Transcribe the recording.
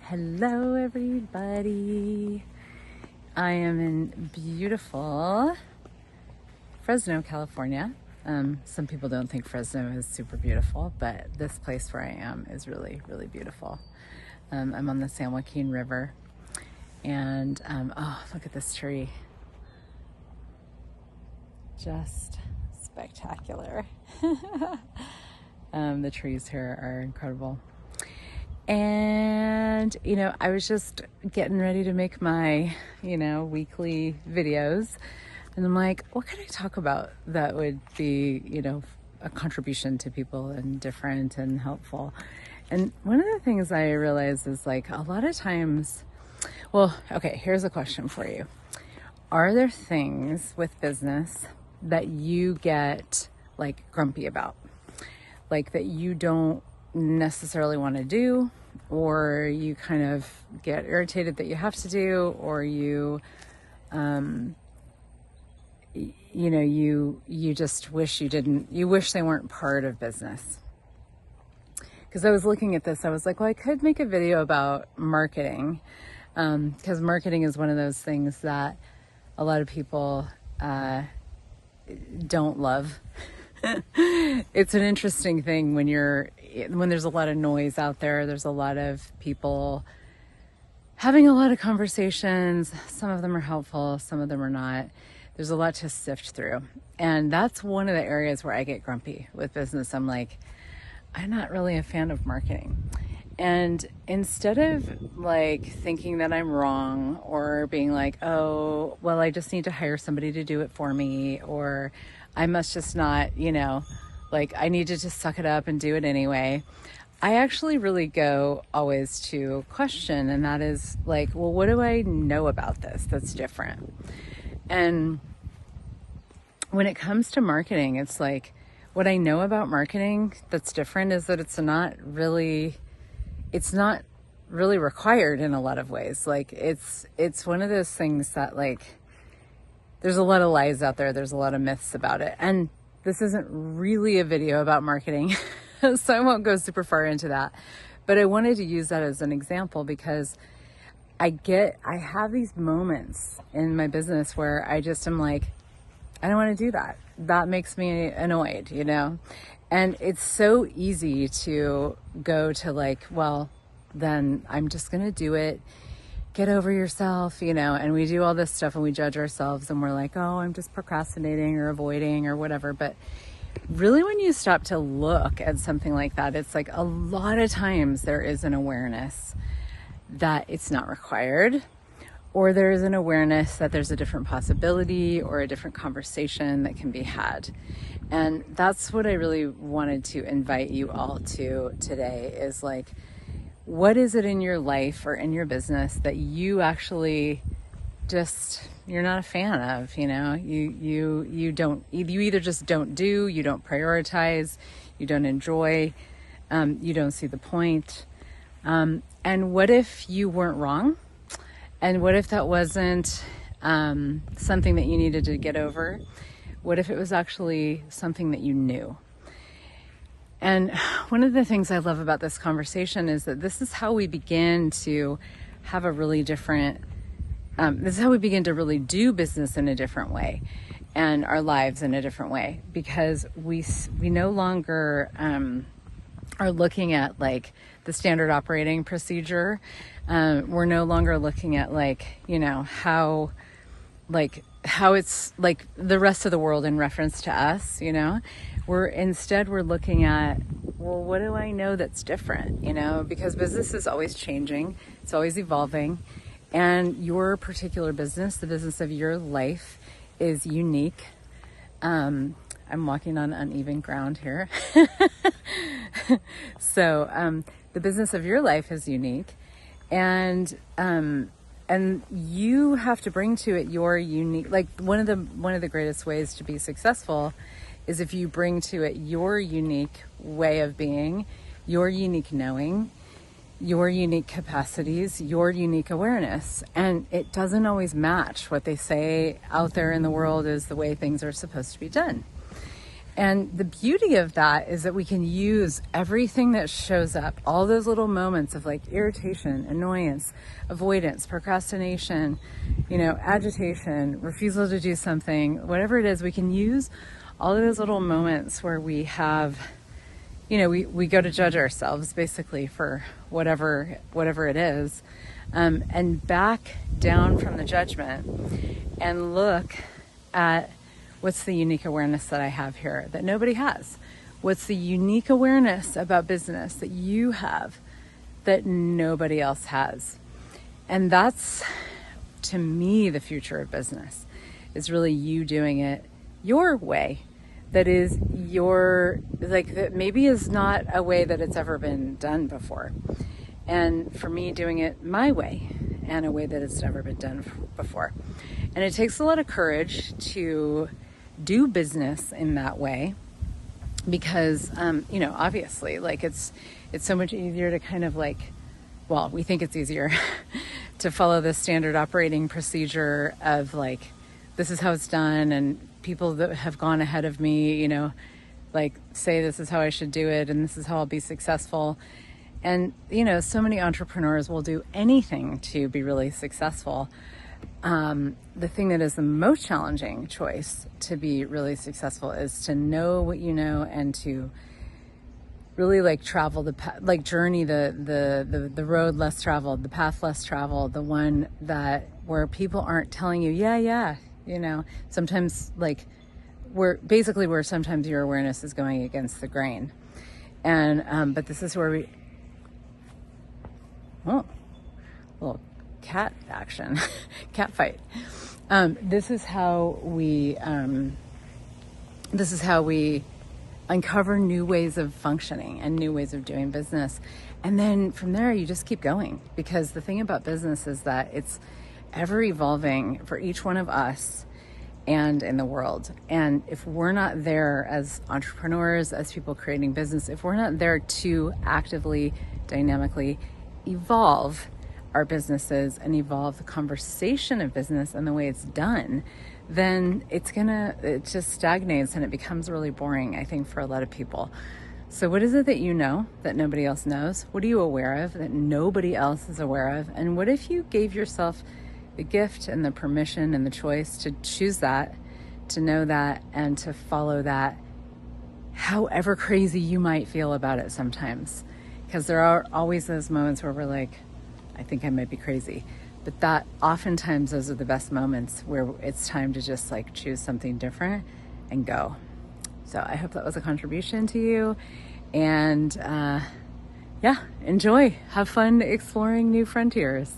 Hello everybody. I am in beautiful Fresno, California. Some people don't think Fresno is super beautiful, but this place where I am is really, really beautiful. I'm on the San Joaquin River, and oh, look at this tree. Just spectacular. The trees here are incredible. And, I was just getting ready to make my, weekly videos. And I'm like, what can I talk about that would be, a contribution to people and different and helpful? And one of the things I realized is like a lot of times, well, okay, here's a question for you. Are there things with business that you get like grumpy about? Like that you don't necessarily want to do, or you kind of get irritated that you have to do, or you just wish you didn't, you wish they weren't part of business. Because I was looking at this, I was like, well, I could make a video about marketing, because marketing is one of those things that a lot of people don't love. It's an interesting thing when there's a lot of noise out there. There's a lot of people having a lot of conversations. Some of them are helpful, some of them are not. There's a lot to sift through. And that's one of the areas where I get grumpy with business. I'm like, I'm not really a fan of marketing. And instead of like thinking that I'm wrong, or being like, oh, well, I just need to hire somebody to do it for me, or I must just not, like I need to just suck it up and do it anyway. I actually really go always to question, and that is like, well, what do I know about this that's different? And when it comes to marketing, it's like, what I know about marketing that's different is that it's not really required in a lot of ways. Like it's one of those things that like, there's a lot of lies out there. There's a lot of myths about it. And this isn't really a video about marketing, so I won't go super far into that. But I wanted to use that as an example because I have these moments in my business where I just am like, I don't want to do that. That makes me annoyed, And it's so easy to go to like, well, then I'm just going to do it. Get over yourself, and we do all this stuff and we judge ourselves and we're like, oh, I'm just procrastinating or avoiding or whatever. But really, when you stop to look at something like that, it's like a lot of times there is an awareness that it's not required, or there is an awareness that there's a different possibility or a different conversation that can be had. And that's what I really wanted to invite you all to today is like, what is it in your life or in your business that you actually you're not a fan of, you either just don't do, you don't prioritize, you don't enjoy, you don't see the point. And what if you weren't wrong? And what if that wasn't something that you needed to get over? What if it was actually something that you knew? And one of the things I love about this conversation is that this is how we begin to have a really different, this is how we begin to really do business in a different way and our lives in a different way, because we no longer are looking at like the standard operating procedure. We're no longer looking at like, how it's like the rest of the world in reference to us, We're looking at, well, what do I know that's different, because business is always changing. It's always evolving. And your particular business, the business of your life, is unique. I'm walking on uneven ground here. So the business of your life is unique. And you have to bring to it your unique, like one of the greatest ways to be successful is if you bring to it your unique way of being, your unique knowing, your unique capacities, your unique awareness. And it doesn't always match what they say out there in the world is the way things are supposed to be done. And the beauty of that is that we can use everything that shows up, all those little moments of like irritation, annoyance, avoidance, procrastination, agitation, refusal to do something, whatever it is, we can use all of those little moments where we have, we go to judge ourselves basically for whatever it is, and back down from the judgment and look at what's the unique awareness that I have here that nobody has? What's the unique awareness about business that you have that nobody else has? And that's, to me, the future of business, is really you doing it your way. That is that maybe is not a way that it's ever been done before. And for me, doing it my way and a way that it's never been done before. And it takes a lot of courage to do business in that way because, obviously, like it's so much easier to kind of we think it's easier to follow the standard operating procedure of like, this is how it's done. And people that have gone ahead of me, say this is how I should do it. And this is how I'll be successful. And, so many entrepreneurs will do anything to be really successful. The thing that is the most challenging choice to be really successful is to know what you know and to really travel the path, journey the road less traveled, the path less traveled, the one where people aren't telling you, sometimes where sometimes your awareness is going against the grain. And, but this is where little cat action, cat fight. This is how we uncover new ways of functioning and new ways of doing business. And then from there, you just keep going, because the thing about business is that it's ever evolving for each one of us and in the world. And if we're not there as entrepreneurs, as people creating business, if we're not there to actively, dynamically evolve our businesses and evolve the conversation of business and the way it's done, then it just stagnates and it becomes really boring, I think, for a lot of people. So what is it that you know that nobody else knows? What are you aware of that nobody else is aware of? And what if you gave yourself the gift and the permission and the choice to choose that, to know that, and to follow that, however crazy you might feel about it sometimes? Because there are always those moments where we're like, I think I might be crazy. But that oftentimes those are the best moments where it's time to just choose something different and go. So I hope that was a contribution to you. And enjoy. Have fun exploring new frontiers.